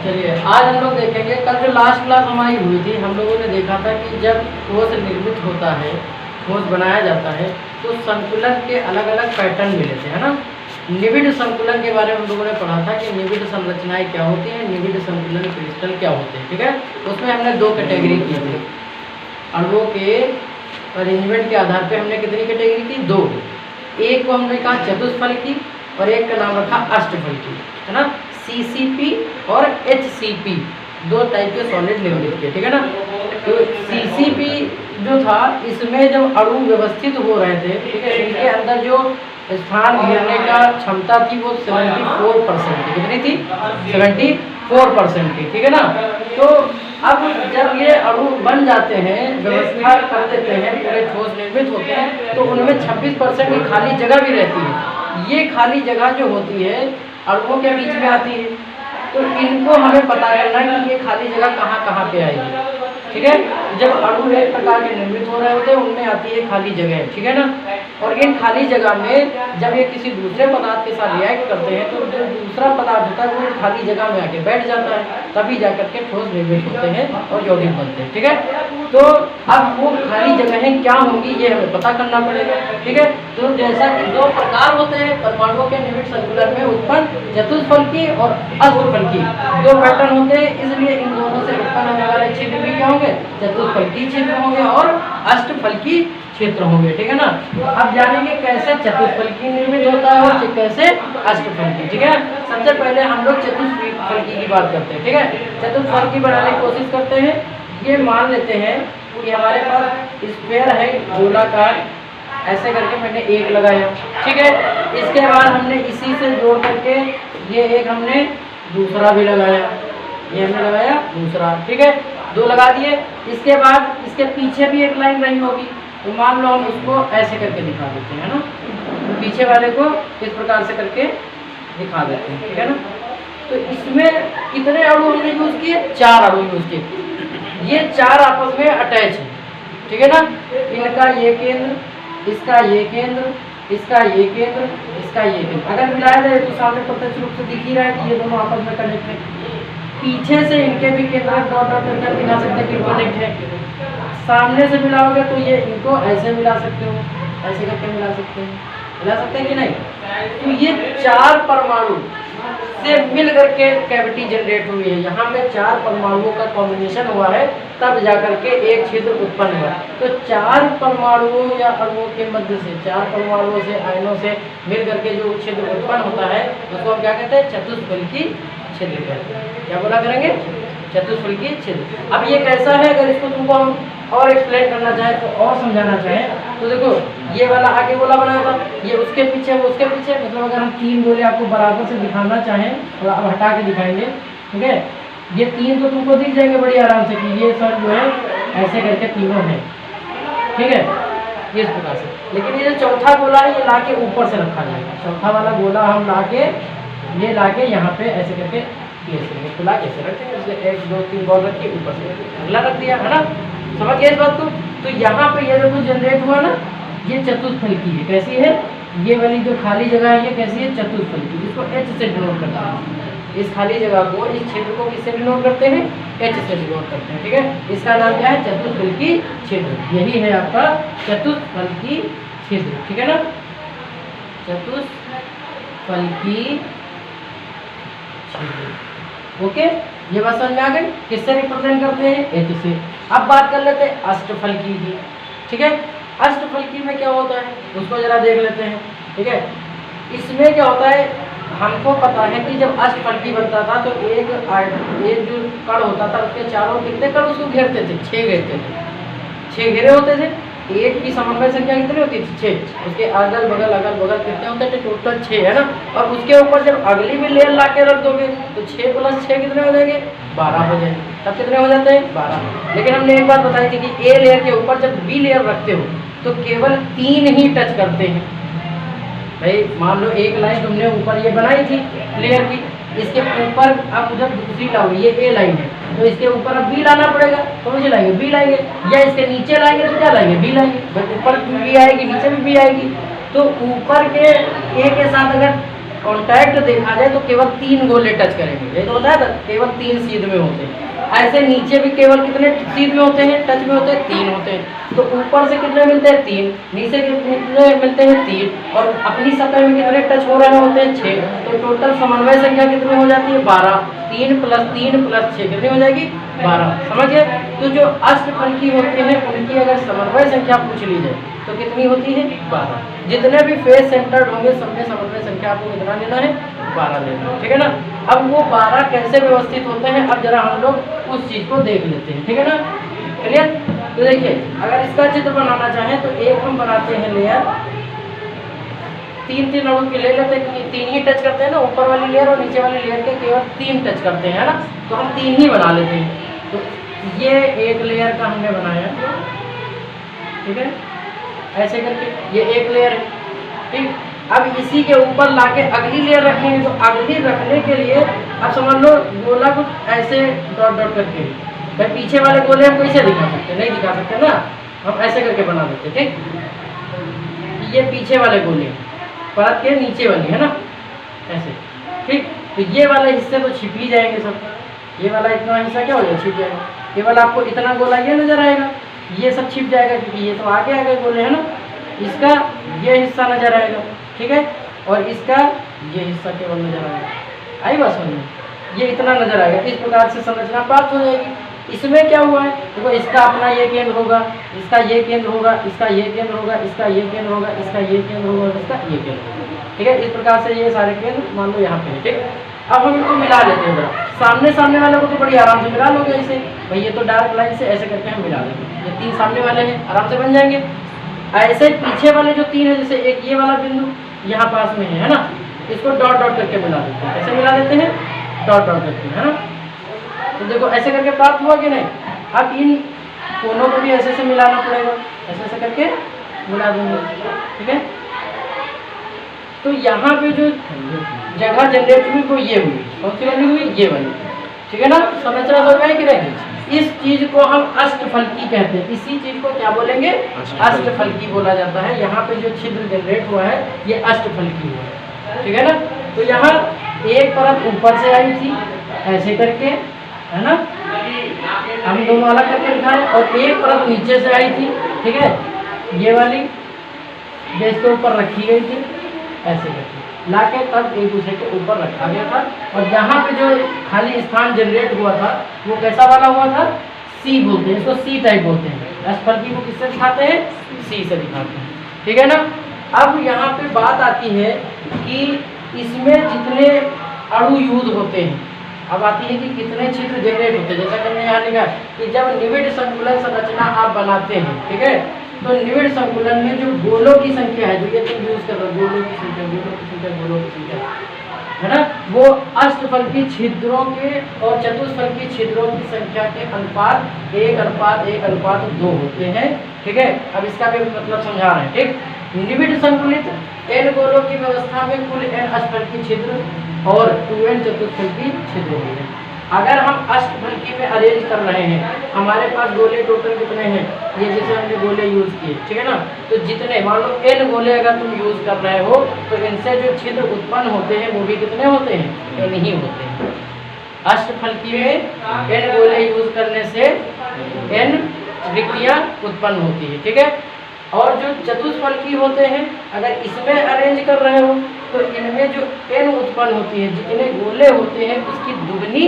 चलिए आज हम लोग देखेंगे, कल जो लास्ट क्लास हमारी हुई थी हम लोगों ने देखा था कि जब ठोस निर्मित होता है, ठोस बनाया जाता है, तो संकुलन के अलग अलग पैटर्न मिले थे, है ना। निविड संकुलन के बारे में हम लोगों ने पढ़ा था कि निविड संरचनाएं क्या होती हैं, निविड संकुलन क्रिस्टल क्या होते हैं, ठीक है। उसमें हमने दो कैटेगरी की थी, अणुओं के अरेंजमेंट के आधार पर हमने कितनी कैटेगरी की, दो। एक को हमने कहा चतुष्फल की और एक का नाम रखा अष्टफल की, है ना। CCP और HCP दो टाइप के सॉलिड निर्मित किए, ठीक है ना। तो CCP जो था, इसमें जब अणु व्यवस्थित हो रहे थे, ठीक है, इनके अंदर जो स्थान घेरने का क्षमता थी वो 74% थी। कितनी थी? 74% थी, ठीक है ना। तो अब जब ये अणु बन जाते हैं, व्यवस्था कर देते हैं, पूरे ठोस निर्मित होते हैं, तो उनमें 26% की खाली जगह भी रहती है। ये खाली जगह जो होती है अणुओं के बीच में आती है, तो इनको हमें पता करना है कि ये खाली जगह कहाँ कहाँ पे आएगी, ठीक है। जब अणु एक प्रकार के निर्मित हो रहे होते हैं उनमें आती है खाली जगह, ठीक है ना। और इन खाली जगह में जब ये किसी दूसरे पदार्थ के साथ रिएक्ट करते हैं तो जो दूसरा पदार्थ होता है वो खाली जगह में आके बैठ जाता है, तभी जाकर के ठोस निर्मित होते हैं और यौगिक बनते हैं, ठीक है। तो अब वो खाली जगहें क्या होंगी ये हमें पता करना पड़ेगा, ठीक है। तो जैसा कि दो प्रकार होते हैं परमाणुओं के निविड संकुलन में उत्पन्न, चतुष्फल की और अष्टफल की दो पैटर्न होते हैं, इसलिए इन दोनों से उत्पन्न होने वाले छिद्र भी क्या होंगे, चतुष्फल की छिद्र होंगे और अष्टफल की क्षेत्र होंगे, ठीक है ना। अब जानेंगे कैसे चतुष्फल की निर्मित होता है और कैसे अष्टफल की, ठीक है। सबसे पहले हम लोग चतुष्फल की बात करते हैं, ठीक है। चतुष्फल की बनाने की कोशिश करते हैं। ये मान लेते हैं कि हमारे पास स्फीयर है गोलाकार, ऐसे करके मैंने एक लगाया, ठीक है। इसके बाद हमने इसी से जोड़ करके ये एक हमने दूसरा भी लगाया, ये हमने लगाया दूसरा, ठीक है, दो लगा दिए। इसके बाद इसके पीछे भी एक लाइन रही होगी, तो मान लो हम उसको ऐसे करके दिखा देते हैं ना, तो पीछे वाले को इस प्रकार से करके दिखा देते हैं, ठीक है ना। तो इसमें कितने अणु हमने यूज किए, 4 अणु यूज किए। ये 4 आपस में अटैच है, ठीक है ना। इनका ये केंद्र, इसका ये केंद्र, इसका ये केंद्र, इसका ये केंद्र अगर मिलाया जाए तो सामने प्रत्यक्ष रूप से दिख ही रहा है कि ये दोनों आपस में कनेक्ट है। पीछे से इनके भी केंद्र डॉट डॉट करके दिखा सकते हैं कि कनेक्ट है। सामने से मिलाओगे तो ये इनको ऐसे मिला सकते हो, ऐसे करके मिला सकते हैं, मिला सकते हैं कि नहीं। तो ये 4 परमाणु से मिल करके कैविटी जनरेट हुई है। यहाँ पे 4 परमाणुओं का कॉम्बिनेशन हुआ है, तब जाकर के एक छिद्र उत्पन्न हुआ। तो 4 परमाणुओं या अणुओं के मध्य से, 4 परमाणुओं से, आयनों से मिल करके जो छिद्र उत्पन्न होता है उसको हम क्या कहते हैं, चतुष्फल की छिद्र कहते हैं। क्या बोला करेंगे, चतुष्फल की छिद्र। अब ये कैसा है, अगर इसको तुमको हम और एक्सप्लेन करना चाहें तो और समझाना चाहें तो देखो, ये वाला आगे गोला बनाया था, ये उसके पीछे, वो उसके पीछे, मतलब अगर हम 3 गोले आपको बराबर से दिखाना चाहें, थोड़ा अब हटा के दिखाएंगे, ठीक है। ये 3 तो तुमको दिख जाएंगे बड़ी आराम से कि ये सर जो है ऐसे करके तीनों हैं, ठीक है, इस प्रकार से। लेकिन ये जो चौथा गोला है ये ला के ऊपर से रखा जाएगा। चौथा वाला गोला हम ला के, ये ला के यहाँ पे ऐसे करके खुला कैसे रखते हैं, इसलिए 1 2 3 बॉल रखिए, ऊपर से अगला रख दिया, है ना। समझ गए इस बात को। तो यहाँ पे ये जो कुछ जनरेट हुआ ना, ये चतुष्फल की है। कैसी है, ये वाली जो खाली जगह है ये कैसी है, चतुष्फल की, इसको H से डिनोट करते हैं। इस खाली जगह को, इस क्षेत्र को किससे डिनोट करते हैं, H से डिनोट करते हैं, ठीक है। इसका नाम क्या है, चतुष्फल की छिद्र। यही है आपका चतुष्फल की छिद्र, ठीक है ना, चतुष्फल की छिद्र। ओके, ये बात समझ में आ गई। किससे रिप्रेजेंट करते हैं, H से। अब बात कर लेते हैं अष्टफल की, ठीक है। अष्टफल की में क्या होता है उसको जरा देख लेते हैं, ठीक है। इसमें क्या होता है, हमको पता है कि जब अष्टफल की बनता था तो एक जो कण होता था उसके चारों कितने कण उसको घेरते थे, 6 घेरते थे, 6 घेरे होते थे। एक की समन्वय संख्या कितनी होती थी, 6। उसके अगल बगल कितने होते थे, टोटल 6, है ना। और उसके ऊपर जब अगली भी लेयर ला के रख दोगे तो 6 + 6 कितने हो जाएंगे, 12 हो जाएंगे। तब कितने हो जाते हैं, 12। लेकिन हमने एक बात बताई थी कि ए लेयर के ऊपर जब बी लेयर रखते हो तो केवल 3 ही टच करते हैं। भाई मान लो एक लाइन तुमने ऊपर ये बनाई थी लेयर की, इसके ऊपर अब जब दूसरी लाओगे, ये ए लाइन है तो इसके ऊपर अब बी लाना पड़ेगा, तो मुझे लाएंगे बी लाएंगे, या इसके नीचे लाएंगे तो क्या लाएंगे, बी लाएंगे। ऊपर बी आएगी, नीचे भी बी आएगी। तो ऊपर के ए के साथ अगर कॉन्टैक्ट देखा जाए तो केवल 3 गोले टच करेंगे, ये तो होता है ना, केवल 3 सीध में होते हैं। ऐसे नीचे भी केवल कितने सीध में होते हैं, टच में होते हैं, 3 होते हैं। तो ऊपर से कितने मिलते हैं, 3, नीचे कितने मिलते हैं, 3, और अपनी सतह में कितने टच हो रहे होते हैं, 6। तो टोटल समन्वय संख्या कितनी हो जाती है, 12। 3 + 3 + 6 कितनी हो जाएगी, 12। समझिए। तो जो अष्टफलकी होते हैं उनकी अगर समन्वय संख्या पूछ ली जाए तो कितनी होती है, 12। जितने भी फेस सेंटर्ड होंगे सब में समन्वय संख्या आपको कितना लेना है, 12 लेना है, ठीक है ना। अब वो 12 कैसे व्यवस्थित होते हैं, अब जरा हम लोग उस चीज को देख लेते हैं, ठीक है ना। क्लियर। तो देखिए, अगर इसका चित्र बनाना चाहें तो एक हम बनाते हैं लेयर, 3 अणु के ले लेते हैं, क्योंकि 3 ही टच करते हैं ना, ऊपर वाली लेयर और नीचे वाली लेयर के केवल 3 टच करते हैं, है ना। तो हम 3 ही बना लेते हैं। तो ये एक लेयर का हमने बनाया, ठीक है, ऐसे करके ये एक लेयर है, ठीक। अब इसी के ऊपर लाके अगली लेयर रखेंगे, तो अगली रखने के लिए अब समझ लो गोला कुछ ऐसे डॉट डॉट करके, भाई पीछे वाले गोले हम कैसे दिखा सकते, नहीं दिखा सकते ना, हम ऐसे करके बना देते, ठीक। ये पीछे वाले गोले परत के नीचे वाली है ना, ऐसे, ठीक। तो ये वाले हिस्से तो छिप ही जाएंगे सब, ये वाला इतना हिस्सा क्या हो जाएगा, छिप जाएगा। केवल आपको इतना गोला ये नजर आएगा, ये सब छिप जाएगा क्योंकि ये तो आगे आगे गोले है ना। इसका ये हिस्सा नजर आएगा, ठीक है, और इसका ये हिस्सा केवल नजर आएगा। आई बात समझ में, ये इतना नजर आएगा। इस प्रकार से संरचना प्राप्त हो जाएगी। इसमें क्या हुआ है, देखो इसका अपना ये केंद्र होगा, इसका ये केंद्र होगा, इसका ये केंद्र होगा, इसका ये केंद्र होगा, इसका ये केंद्र होगा, इसका ये केंद्र होगा, ठीक है। इस प्रकार से ये सारे केंद्र मान लो यहाँ पे है, ठीक। अब हम इनको मिला लेते हैं जरा। सामने वाले को तो बड़ी आराम से मिला लोगे ऐसे, भाई ये तो डार्क लाइन से ऐसे करके हम मिला देंगे। ये 3 सामने वाले हैं, आराम से बन जाएंगे। ऐसे पीछे वाले जो 3 है, जैसे एक ये वाला बिंदु यहाँ पास में है ना, इसको डॉट डॉट करके मिला देते हैं। ऐसे मिला देते हैं, डॉट डॉट करके, है ना। तो देखो ऐसे करके प्राप्त हुआ कि नहीं। अब इन कोनों को भी ऐसे से मिलाना पड़ेगा, ऐसे ऐसे करके मिला देंगे, ठीक है। तो यहाँ पे जो जगह जनरेट हुई वो ये हुई, कौन सी वाली हुई, ये वाली, ठीक है ना। संरचना हो गई कि नहीं। इस चीज को हम अष्टफलकी कहते हैं। इसी चीज को क्या बोलेंगे, अष्टफलकी बोला जाता है। यहाँ पे जो छिद्र जनरेट हुआ है ये अष्टफलकी हुआ है, ठीक है ना। तो यहाँ एक परत ऊपर से आई थी ऐसे करके, है ना, हम दोनों अलग करके दिखाएं, और एक परत नीचे से आई थी, ठीक है, ये वाली बेस के ऊपर रखी गई थी ऐसे करके लाके, तब एक दूसरे के ऊपर रखा गया था। और यहाँ पे जो खाली स्थान जनरेट हुआ था वो कैसा वाला हुआ था, सी बोलते हैं इसको, सी टाइप बोलते हैं। अष्टफलकी को किससे दिखाते हैं, सी से दिखाते हैं, ठीक है ना। अब यहाँ पे बात आती है कि इसमें जितने अणु यूज होते हैं, अब आती है कि कितने छिद्र जनरेट होते हैं। जैसा कि मैंने यहाँ लिखा कि जब निविड़ संकुलन संरचना आप बनाते हैं, ठीक है, तो निविड़ संकुलन में जो गोलों की संख्या है, जो ये तुम यूज कर रहे हो, गोलों की संख्या, गोलों की संख्या, गोलों की संख्या, है ना, वो अष्टफलकी छिद्रों के और चतुष्फलकी छिद्रों की संख्या के अनुपात 1:1:2 होते हैं, ठीक है। अब इसका भी मतलब समझा रहे हैं, ठीक। निविड़ संकुलित n गोलों की व्यवस्था में कुल n अष्टफलकी छिद्र और 2n चतुष्फलकी छिद्र होते हैं। अगर हम अष्टफलकी में अरेंज कर रहे हैं, हमारे पास गोले टोटल कितने हैं, ये जैसे हमने गोले यूज किए, ठीक है ना। तो जितने मान लो n गोले अगर तुम यूज कर रहे हो तो इनसे जो छिद्र उत्पन्न होते हैं वो भी कितने होते हैं, n ही होते हैं। अष्टफलकी में n गोले यूज करने से n रिक्तियाँ उत्पन्न होती है, ठीक है। और जो चतुष्फलकी होते हैं, अगर इसमें अरेंज कर रहे हो तो इनमें जो n उत्पन्न होती है, जितने गोले होते हैं उसकी दुगनी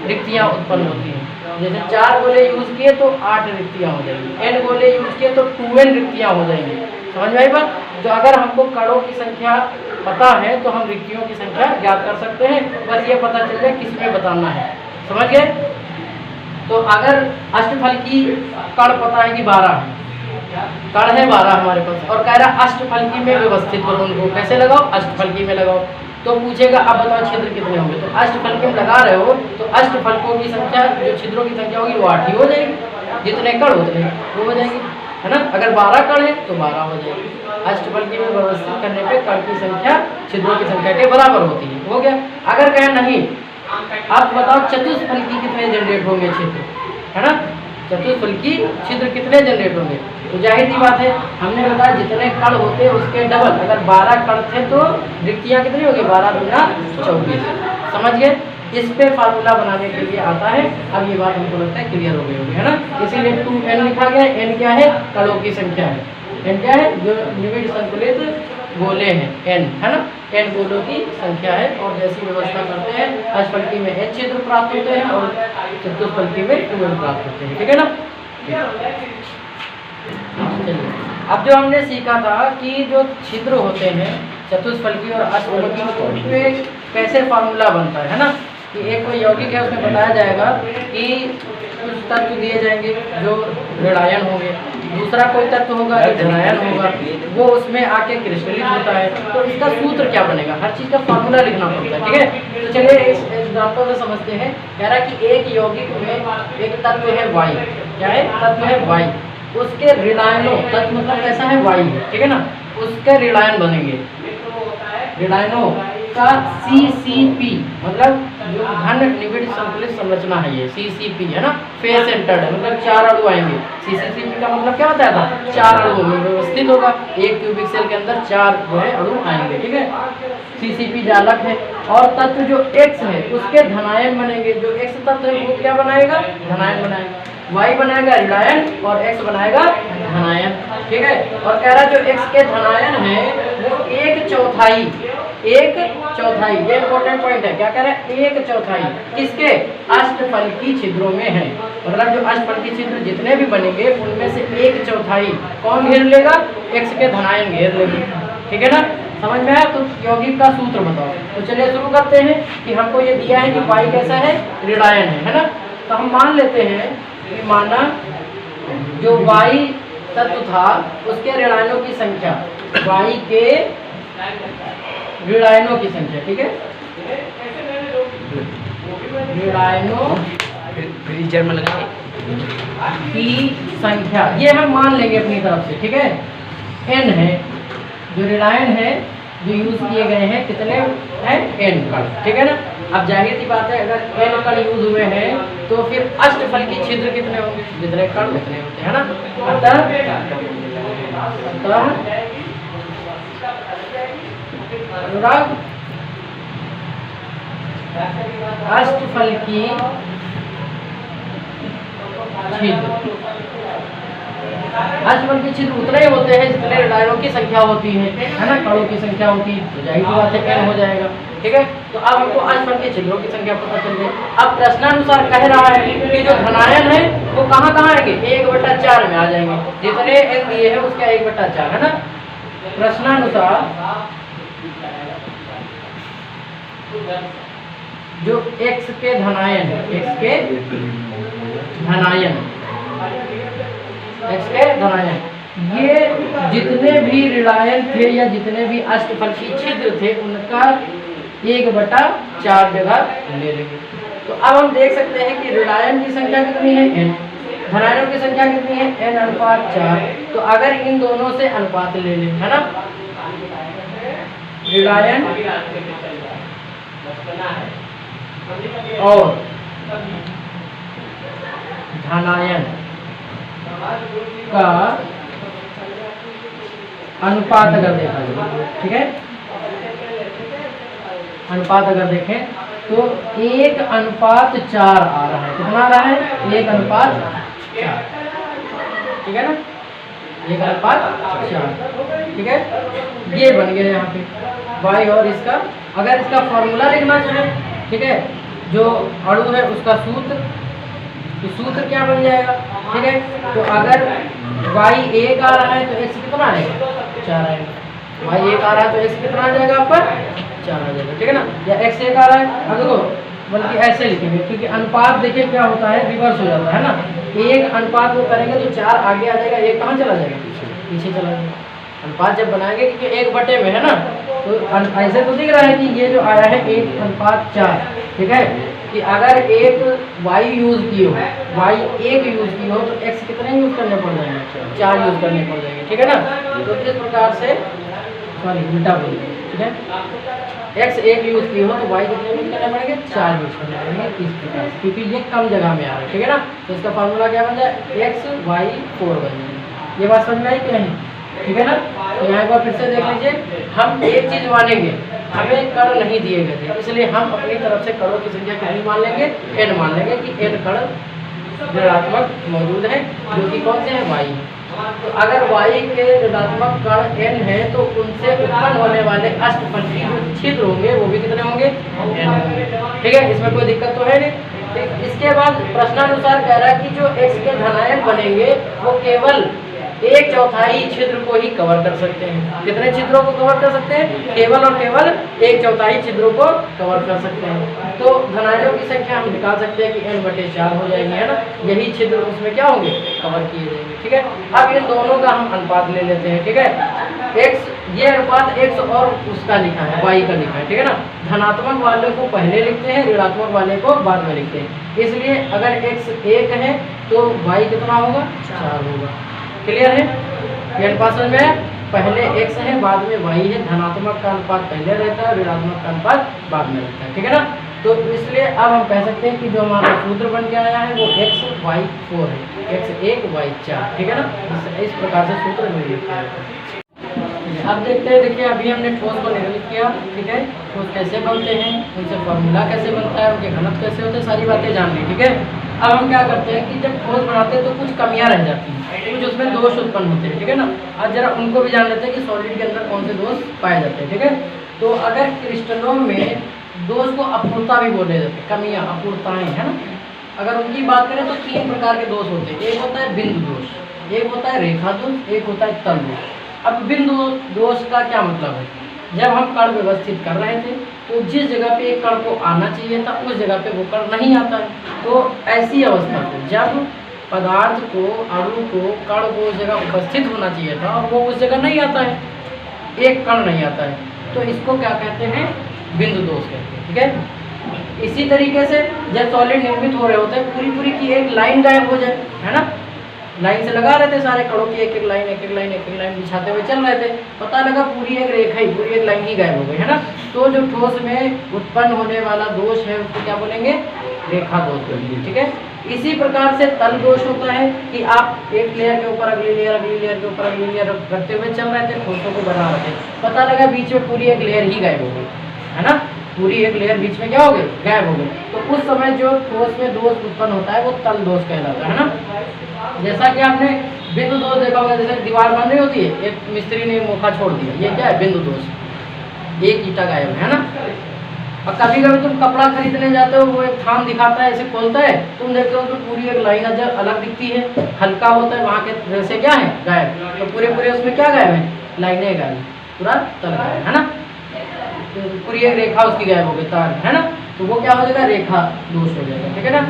रिक्तियाँ उत्पन्न होती हैं। जैसे 4 गोले यूज किए तो 8 रिक्तियाँ हो जाएंगी, n गोले यूज किए तो 2n रिक्तियाँ हो जाएंगी। समझ में आई बात। तो अगर हमको कणों की संख्या पता है तो हम रिक्तियों की संख्या ज्ञात कर सकते हैं, बस ये पता चल जाए किस में बताना है, समझ गए। तो अगर अष्टफलकी कण पता है कि 12 है, कण है 12 हमारे पास, और कह रहा अष्टफलकी में व्यवस्थित करो उनको, कैसे लगाओ, अष्टफलकी में लगाओ। तो पूछेगा अब बताओ छिद्र कितने होंगे, तो अष्टफलकी में लगा रहे हो तो अष्टफलकों की संख्या, जो छिद्रों की संख्या होगी वो 8 ही हो जाएगी, जितने कण होते हैं वो हो जाएंगे, है ना। अगर 12 कण है तो 12 हो जाएगी। अष्टफलकी में व्यवस्थित करने पे कण की संख्या छिद्रों की संख्या के बराबर होती है, हो गया। अगर कहें नहीं, आप बताओ चतुष्फलकी कितने जनरेट होंगे छिद्र, है ना। चतुष्फलकी छिद्र कितने जनरेट होंगे? तो जाहिर सी बात है, हमने बताया जितने कण होते हैं उसके डबल, अगर 12 कण थे तो रिक्तियाँ कितनी होगी? 12 दूना 24। समझ गए? इस पे फार्मूला बनाने के लिए आता है। अब ये बात हमको लगता है क्लियर हो गई होगी, है ना? इसीलिए 2n लिखा गया। n क्या है? कणों की संख्या है। n क्या है? जो निविड़ संकुलित गोले हैं, n, है ना? n गोलों की संख्या है। और जैसी व्यवस्था करते हैं, अष्टफलकी में n छिद्र प्राप्त होते हैं और चतुष्फलकी में 2n प्राप्त होते हैं। ठीक है ना? चलिए, अब जो हमने सीखा था कि जो छिद्र होते हैं चतुष्फलकी और अष्टफलकी, उन पे कैसे फार्मूला बनता है ना? कि एक कोई यौगिक है, उसमें बताया जाएगा कि कुछ तत्व दिए जाएंगे जो ऋणायन होंगे, दूसरा कोई तत्व होगा जो धनायन होगा, वो उसमें आके क्रिस्टलित होता है। तो इसका सूत्र क्या बनेगा? हर चीज़ का फार्मूला लिखना पड़ता है। ठीक है? तो चलिए इस एग्जाम्पल से समझते हैं। कह रहा है कि एक यौगिक में एक तत्व है वाई। क्या है? तत्व है वाई। उसके ऋणायनों, तत्व मतलब कैसा है? वाई है। ठीक है ना? उसके ऋणायन बनेंगे। ऋणायनों का CCP, मतलब जो घन निविड़ संकुलित संरचना है, ये CCP है ना, फेस सेंटर्ड है, मतलब 4 अणु आएंगे। CCP का मतलब क्या बताया था? 4 अणु में व्यवस्थित होगा। एक क्यूबिक सेल के अंदर 4 जो है अणु आएंगे। ठीक है? CCP जालक है। और तत्व जो X है उसके धनायन बनेंगे। जो X तत्व है वो क्या बनाएगा? धनायन बनाएगा। Y बनाएगा ऋणायन और X बनाएगा धनायन। ठीक है? और कह रहा है जो X के धनायन है वो 1/4, ये इंपॉर्टेंट पॉइंट है। क्या कह रहा है? 1/4 किसके? अष्टफलकी छिद्रों में है। मतलब जो अष्टफलकी छिद्र जितने भी बनेंगे उनमें से 1/4 कौन घेर लेगा? X के धनायन घेर लेंगे। ठीक है ना? समझ में आया? तो यौगिक का सूत्र बताओ। तो चलिए शुरू करते हैं कि हमको ये दिया है कि Y कैसा है? ऋणायन है ना? तो हम मान लेते हैं कि माना जो Y तत्व था उसके ऋणायनों की संख्या, Y के ऋणायनों की संख्या, ठीक है, ऋणायनों की संख्या ये हम मान लेंगे अपनी तरफ से। ठीक है? n है, जो ऋणायन है जो यूज किए गए हैं कितने हैं? n कण। ठीक है ना? अब जाहिर सी बात है अगर n कण यूज हुए हैं तो फिर अष्टफलकी छिद्र कितने होंगे? जितने कण उतने होते हैं ना? अनुराग, अष्टफलकी छिद्र, अष्टफलकी छिद्र उतने ही होते हैं जितने ऋणायनों की संख्या होती है ना? कणों की संख्या होती है, तो जाहिर सी बात है n हो जाएगा। ठीक है? तो अब हमको अष्टफलकी छिद्रों की संख्या पता चल गई। अब प्रश्नानुसार कह रहा है कि जो धनायन है वो कहाँ आएंगे? 1/4 में आ जाएंगे। जितने n दिए हैं उसका 1/4 है ना? प्रश्नानुसार जो x के धनायन, x के धनायन, ये जितने भी ऋणायन थे या जितने भी अष्टफलकी छिद्र थे उनका 1/4 जगह ले लेंगे। तो अब हम देख सकते हैं कि ऋणायन की संख्या कितनी है? n, धनायनों की संख्या कितनी है? n/4। तो अगर इन दोनों से अनुपात ले लें, है ना, ऋणायन और धनायन का अनुपात अगर देखा जाए, ठीक है, अनुपात अगर देखें तो 1/4 आ रहा है। कितना आ रहा है? 1/4। ठीक है ना? 1/4। ठीक है? ये बन गया यहाँ पे y। और इसका अगर इसका फॉर्मूला लिखना चाहे, ठीक है, जो अणु है उसका सूत्र, तो सूत्र क्या बन जाएगा? ठीक है? तो अगर y 1 आ रहा है तो x कितना आएगा? 4 आएगा। y 1 आ रहा है तो x कितना आ जाएगा आपका? 4 आ जाएगा। ठीक है ना? या x 1 आ रहा है, अब देखो बल्कि ऐसे लिखेंगे क्योंकि अनुपात देखिए क्या होता है, रिवर्स हो जाता है ना। 1 अनुपात वो करेंगे तो 4 आगे आ जाएगा, 1 कहाँ चला जाएगा? पीछे चला जाएगा। अनुपात जब बनाएंगे क्योंकि 1/में है ना, तो ऐसे तो दिख रहा है कि ये जो आया है 1/4। ठीक है? कि अगर एक y यूज की हो, y 1 यूज की हो तो x कितने यूज करने पड़ जाएंगे? 4 यूज करने पड़ जाएंगे। ठीक है ना? तो इस प्रकार से सॉरी उल्टा बोल, ठीक है। x 1 यूज़ की हो तो y कितने यूज़ करने पड़ेंगे, 4 यूज़ करने पड़ेंगे इस प्रकार से, क्योंकि ये कम जगह में आ रहा है, ठीक है ना। तो इसका फार्मूला क्या बन जाए, x y 4 बन जाए। ये बात समझ में आई कि नहीं, ठीक है ना। तो यहाँ एक बार फिर से देख लीजिए, हम एक चीज़ मानेंगे, हमें कण नहीं दिए गए थे, इसलिए हम अपनी तरफ से कणों की संख्या कितनी मान लेंगे, n मान लेंगे कि n कण ऋणात्मक मौजूद है, जो कि कौन से हैं, y। तो अगर y के ऋणात्मक कण n है तो उनसे उत्पन्न होने वाले अष्टफलकी जो छिद्र होंगे वो भी कितने होंगे, n होंगे, ठीक है। इसमें कोई दिक्कत तो है नहीं। इसके बाद प्रश्नानुसार कह रहा है कि जो x के धनायन बनेंगे वो केवल 1/4 छिद्र को ही कवर कर सकते हैं। कितने छिद्रों को कवर कर सकते हैं, केवल और केवल 1/4 छिद्रों को कवर कर सकते हैं। तो धनायनों की संख्या हम निकाल सकते हैं कि n/4 हो जाएगी, है ना। यही छिद्र उसमें क्या होंगे, कवर किए जाएंगे, ठीक है। अब इन दोनों का हम अनुपात ले लेते हैं, ठीक है। x, ये अनुपात x और उसका लिखा है, y का लिखा है, ठीक है ना। धनात्मक वाले को पहले लिखते हैं, ऋणात्मक वाले को बाद में लिखते हैं। इसलिए अगर x 1 है तो y कितना होगा, 4 होगा। क्लियर है, ये अनुपात समझ में, पहले x है बाद में y है, धनात्मक का अनुपात पहले रहता है, ऋणात्मक का अनुपात बाद में रहता है, ठीक है ना। तो इसलिए अब हम कह सकते हैं कि जो हमारा सूत्र बन के आया है वो x y 4 है, x 1 y 4, ठीक है ना। इस प्रकार से सूत्र मिल लिखा है। अब देखते हैं, देखिए अभी हमने ठोस को निर्मित किया, ठीक है। ठोस कैसे बनते हैं, उनसे फॉर्मूला कैसे बनता है, उनके घनत्व कैसे होते हैं, सारी बातें जान ली, ठीक है। अब हम क्या करते हैं कि जब ठोस बनाते हैं तो कुछ कमियां रह जाती हैं, कुछ उसमें दोष उत्पन्न होते हैं, ठीक है ना। आज जरा उनको भी जान लेते हैं कि सॉलिड के अंदर कौन से दोष पाए जाते हैं, ठीक है। तो अगर क्रिस्टलों में दोष को अपूर्णता भी बोले जाते हैं, कमियां, अपूर्णताएं, है ना। अगर उनकी बात करें तो 3 प्रकार के दोष होते हैं। एक होता है बिंदु दोष, एक होता है रेखा दोष, एक होता है तल दोष। अब बिंदु दोष का क्या मतलब है, जब हम कण व्यवस्थित कर रहे थे तो जिस जगह पे एक कण को आना चाहिए था उस जगह पे वो कण नहीं आता है। तो ऐसी अवस्था को, जब पदार्थ को, अणु को, कण को उस जगह उपस्थित होना चाहिए था और वो उस जगह नहीं आता है, एक कण नहीं आता है, तो इसको क्या कहते हैं, बिंदु दोष कहते हैं, ठीक है। इसी तरीके से जब सॉलिड निर्मित हो रहे होते हैं, पूरी पूरी की एक लाइन गायब हो जाए, है ना। लाइन से लगा रहे थे सारे कणों की, एक एक लाइन एक एक लाइन एक एक लाइन बिछाते हुए चल रहे थे, पता लगा पूरी एक रेखा ही, पूरी एक लाइन ही गायब हो गई, है ना। तो जो ठोस में उत्पन्न होने वाला दोष है उसको क्या बोलेंगे, रेखा दोष बोलेंगे, ठीक है। इसी प्रकार से तल दोष होता है कि आप एक लेयर के ऊपर अगली लेयर, अगली लेयर के ऊपर अगली लेयर रखते हुए चल रहे थे, ठोसों को बना रहे थे, पता लगा बीच में पूरी एक लेयर ही गायब हो गई, है ना। पूरी एक लेयर बीच में क्या हो गई, गायब हो गई। तो उस समय जो ठोस में दोष उत्पन्न होता है वो तल दोष कहलाता है ना। जैसा कि आपने बिंदु दोष देखा होगा, जैसे दीवार बन रही होती है, एक मिस्त्री ने मौका छोड़ दिया, ये क्या है, बिंदु दोष, एक ईंटा गायब है ना। और कभी कभी तुम कपड़ा खरीदने जाते हो, वो एक थान दिखाता है, ऐसे खोलता है, तुम देखते हो तो पूरी एक लाइन अलग दिखती है, हल्का होता है, वहाँ के जैसे क्या है, गायब। तो पूरे पूरे उसमें क्या गायब है, लाइनें गायब, पूरा तल गायब, है ना। पूरी एक रेखा उसकी गायब हो गई, तार, है ना। तो वो क्या हो जाएगा, रेखा दोष हो जाएगा, ठीक है ना।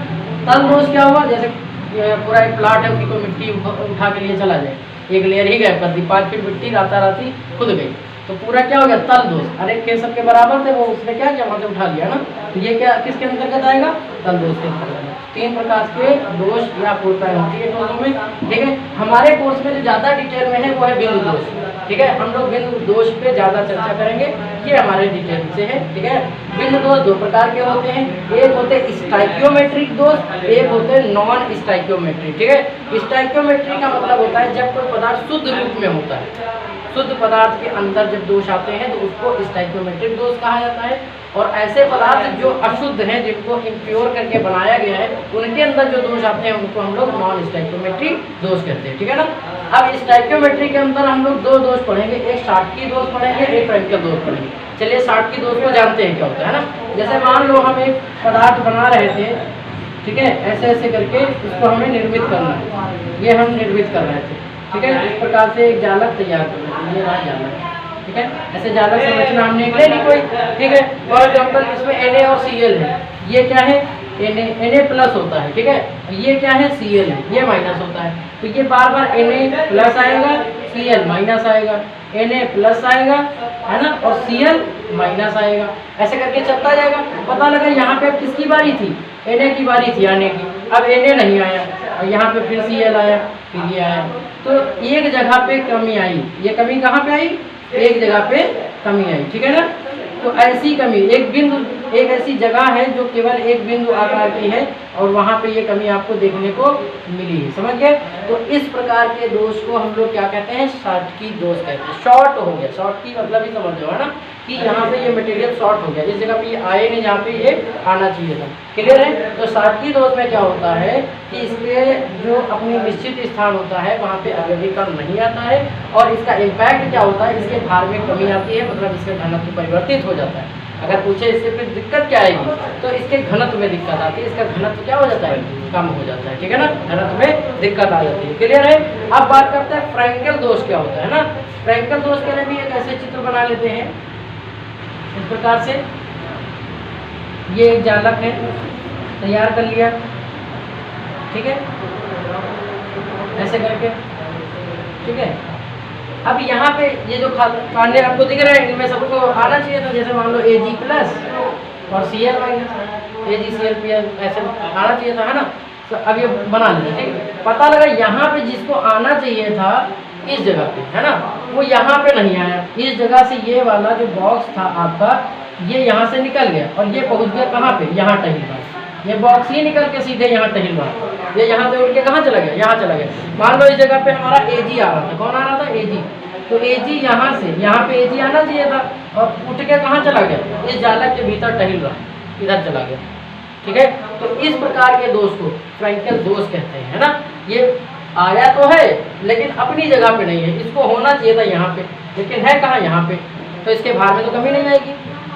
तल दोष क्या हुआ, जैसे पूरा एक प्लाट है, उसकी कोई मिट्टी उठा के लिए चला जाए, एक लेयर ही गायब कर दी, 5 फीट मिट्टी राताराती खुद गई, तो पूरा क्या हो गया, तल दोष। अरे के सबके बराबर थे, वो उसने क्या किया, वहाँ से उठा लिया ना। तो ये क्या किसके अंतर्गत आएगा, तल दोष के अंतर्गत। 3 प्रकार के दोष या अपूर्णताएं होती है ठोसों में, ठीक है। हमारे कोर्स में जो ज़्यादा डिटेल में है वो है बिंदु दोष, ठीक है। हम लोग बिंदु दोष पे ज़्यादा चर्चा करेंगे, ये हमारे डिटेल से है, ठीक है। बिंदु दोष 2 प्रकार के होते हैं, एक होते हैं स्टाइकियोमेट्रिक दोष, एक होते हैं नॉन स्टाइकियोमेट्रिक, ठीक है। स्टाइकियोमेट्रिक का मतलब होता है जब कोई पदार्थ शुद्ध रूप में होता है, शुद्ध पदार्थ के अंदर जब दोष आते हैं तो उसको स्टाइकियोमेट्रिक दोष कहा जाता है। और ऐसे पदार्थ जो अशुद्ध हैं, जिनको इम्प्योर करके बनाया गया है, उनके अंदर जो दोष आते हैं उनको हम लोग नॉन स्टाइकियोमेट्रिक दोष कहते हैं, ठीक है ना। अब स्टाइकियोमेट्री के अंदर हम लोग 2 दोष पढ़ेंगे, एक शाटकीय दोष पढ़ेंगे, एक फ्रैंकल दोष पढ़ेंगे। चलिए शाटकीय दोष को जानते हैं क्या होता है ना। जैसे मान लो हम एक पदार्थ बना रहे थे, ठीक है, ऐसे ऐसे करके इसको हमें निर्मित करना है, ये हम निर्मित कर रहे थे, ठीक है। इस प्रकार से एक जालक तैयार कर रहे थे, ये रहा जालक, ठीक है। ऐसे जालक संरचना हमने ले ली कोई, ठीक है। फॉर एग्जाम्पल इसमें Na और Cl है, ये क्या है, Na प्लस होता है, ठीक है। ये क्या है, Cl है, ये माइनस होता है। तो ये बार बार Na प्लस आएगा, Cl माइनस आएगा, Na प्लस आएगा, है ना, और Cl माइनस आएगा, ऐसे करके चलता जाएगा। पता लगा यहाँ पे किसकी बारी थी, Na की बारी थी आने की, अब Na नहीं आया और यहाँ पे फिर Cl आया, फिर ये आया। तो एक जगह पे कमी आई, ये कमी कहाँ पे आई, एक जगह पे कमी आई, ठीक है ना। तो ऐसी कमी एक बिंदु, एक ऐसी जगह है जो केवल एक बिंदु आकार की है और वहाँ पे ये कमी आपको देखने को मिली है, समझ गए। तो इस प्रकार के दोष को हम लोग क्या कहते हैं, शॉर्टकी दोष कहते हैं। शॉर्ट हो गया, शॉर्टकी मतलब ही समझ जाओ है ना, कि यहाँ पे ये मटेरियल शॉर्ट हो गया, इस जगह पे ये आए नहीं जहाँ पे ये आना चाहिए था। क्लियर है। तो शॉर्टकी दोष में क्या होता है कि इसके जो अपनी निश्चित स्थान होता है वहाँ पे अवयवीकरण नहीं आता है और इसका इम्पैक्ट क्या होता है, इसके भार में कमी आती है, मतलब इसका घनत्व परिवर्तित हो जाता है। अगर पूछे इससे फिर दिक्कत क्या आएगी, तो इसके घनत्व में दिक्कत आती है, इसका घनत्व क्या हो जाता है, कम हो जाता है, ठीक है ना, घनत्व में दिक्कत आ जाती है। क्लियर है। अब बात करते हैं फ्रैंकल दोष क्या होता है ना। फ्रैंकल दोष के लिए भी एक ऐसे चित्र बना लेते हैं इस प्रकार से। ये एक जालक है, तैयार कर लिया, ठीक है, ऐसे करके, ठीक है। अब यहाँ पे ये जो खाने आपको दिख रहे हैं इनमें सबको आना चाहिए था, जैसे मान लो Ag प्लस और Cl माइनस, AgCl ऐसे आना चाहिए था, है ना। तो अब ये बना लिया, ठीक। पता लगा यहाँ पे जिसको आना चाहिए था इस जगह पे, है ना, वो यहाँ पे नहीं आया। इस जगह से ये वाला जो बॉक्स था आपका, ये यहाँ से निकल गया और ये पहुँच गया कहाँ पे, यहाँ टहिल रहा। ये बॉक्स ही निकल के सीधे यहाँ टहिल रहा, ये यहाँ से उठ के कहाँ चला गया, यहाँ चला गया। मान लो इस जगह पे हमारा Ag आ रहा था, कौन आ रहा था, Ag। तो Ag यहाँ से, यहाँ पे Ag आना चाहिए था और उठ के कहाँ चला गया, इस जालक के भीतर टहिल रहा, इधर चला गया, ठीक है। तो इस प्रकार के दोष को फ्रैंकल दोष कहते हैं, है ना। ये आया तो है लेकिन अपनी जगह पे नहीं है, इसको होना चाहिए था यहाँ पे, लेकिन है कहाँ, यहाँ पे। तो इसके भार में तो कमी नहीं आएगी,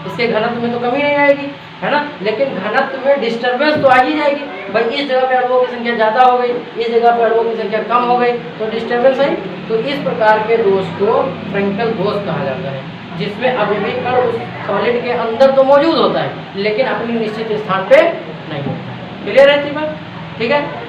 इसके घनत्व में तो कमी नहीं आएगी, है ना, लेकिन घनत्व में डिस्टर्बेंस तो आ ही जाएगी। भाई इस जगह पे अणुओं की संख्या ज़्यादा हो गई, इस जगह पे अणुओं की संख्या कम हो गई, तो डिस्टर्बेंस आई। तो इस प्रकार के दोष को फ्रैंकल दोष कहा जाता है, जिसमें अवयवीकरण उस सॉलिड के अंदर तो मौजूद होता है लेकिन अपनी निश्चित स्थान पे नहीं होता है। क्लियर रहती बात, ठीक है।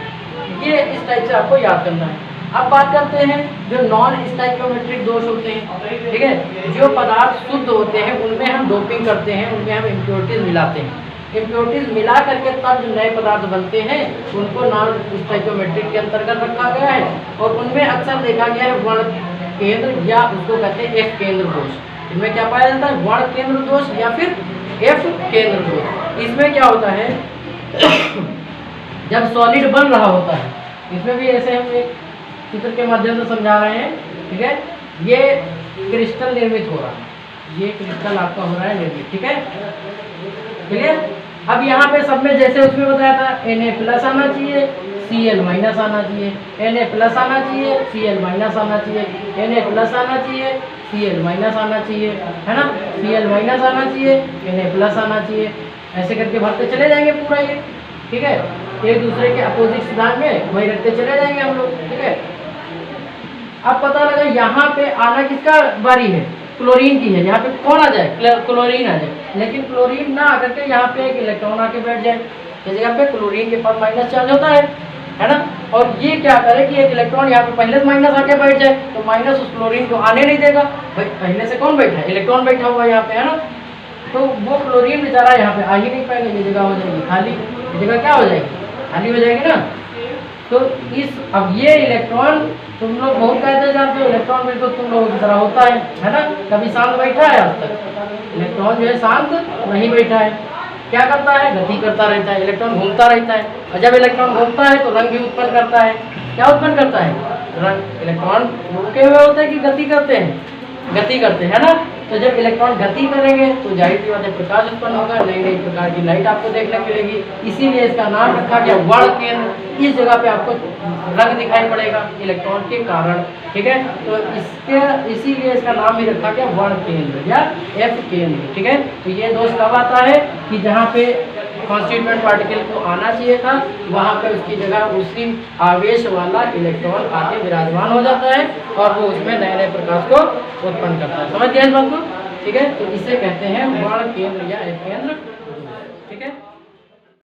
ये इस टाइप से आपको याद करना है। अब बात करते हैं जो नॉन स्टाइकियोमेट्रिक दोष होते हैं, ठीक है। जो पदार्थ शुद्ध होते हैं उनमें हम डोपिंग करते हैं, उनमें हम इम्प्योरिटीज मिलाते हैं। इम्प्योरिटीज मिला करके तब जो नए पदार्थ बनते हैं उनको नॉन स्टाइकियोमेट्रिक के अंतर्गत रखा गया है और उनमें अक्सर देखा गया है वर्ण केंद्र या उसको कहते हैं एफ केंद्र दोष। इनमें क्या पाया जाता है, वर्ण केंद्र दोष या फिर एफ केंद्र दोष। इसमें क्या होता है जब सॉलिड बन रहा होता है, इसमें भी ऐसे हम एक चित्र के माध्यम से समझा रहे हैं, ठीक है। ये क्रिस्टल निर्मित हो रहा है, ये क्रिस्टल आपका हो रहा है निर्मित, ठीक है, क्लियर। अब यहाँ पे सब में जैसे उसमें बताया था Na प्लस आना चाहिए, Cl माइनस आना चाहिए, Na प्लस आना चाहिए, Cl माइनस आना चाहिए, Na प्लस आना चाहिए, Cl माइनस आना चाहिए, है ना, Cl माइनस आना चाहिए, Na प्लस आना चाहिए, ऐसे करके भरते चले जाएंगे पूरा ये, ठीक है। एक दूसरे के अपोजिट सिद्धांत में वही रखते चले जाएंगे हम लोग, ठीक है। अब पता लगा यहाँ पे आना किसका बारी है, क्लोरीन की है। यहाँ पे कौन आ जाए, क्लोरीन आ जाए, लेकिन क्लोरीन ना आकर के यहाँ पे एक इलेक्ट्रॉन आके बैठ जाए, इस जगह पे क्लोरीन के पास माइनस चार्ज होता है ना। और ये क्या करे कि एक इलेक्ट्रॉन यहाँ पे पहले से माइनस आके बैठ जाए, तो माइनस उस क्लोरीन को आने नहीं देगा। भाई पहले से कौन बैठा है, इलेक्ट्रॉन बैठा हुआ है यहाँ पे, है ना। तो वो क्लोरीन बेचारा यहाँ पे आ ही नहीं पाएगा, ये जगह हो जाएगी खाली, ये जगह क्या हो जाएगी, खाली हो जाएगी ना। तो इस अब ये इलेक्ट्रॉन तुम लोग बहुत कहते जानते हो, इलेक्ट्रॉन बिल्कुल तुम लोगों की तरह होता है ना। कभी शांत बैठा है आज तक, इलेक्ट्रॉन जो है शांत नहीं बैठा है, क्या करता है, गति करता रहता है, इलेक्ट्रॉन घूमता रहता है। और जब इलेक्ट्रॉन घूमता है तो रंग भी उत्पन्न करता है। क्या उत्पन्न करता है, रंग। इलेक्ट्रॉन रुके हुए होते हैं कि गति करते हैं, गति करते हैं ना। तो जब इलेक्ट्रॉन गति करेंगे तो जाहिर सी बात है प्रकाश उत्पन्न होगा, नई नई प्रकार की लाइट आपको देखने मिलेगी। इसीलिए इसका नाम रखा गया वर्ण केंद्र। इस जगह पे आपको रंग दिखाई पड़ेगा इलेक्ट्रॉन के कारण, ठीक है। तो इसके इसीलिए इसका नाम भी रखा गया वर्ण केंद्र या एफ केंद्र, ठीक है। तो ये दोष कब आता है कि जहाँ पे कॉन्स्टिट्यूएंट पार्टिकल को आना चाहिए था वहाँ पे उसकी जगह उसी आवेश वाला इलेक्ट्रॉन आके विराजमान हो जाता है और वो उसमें नए नए प्रकाश को उत्पन्न करता है। समझ गया इस बात को, ठीक है। तो इसे कहते हैं वर्ण केंद्र या एफ केंद्र, ठीक है।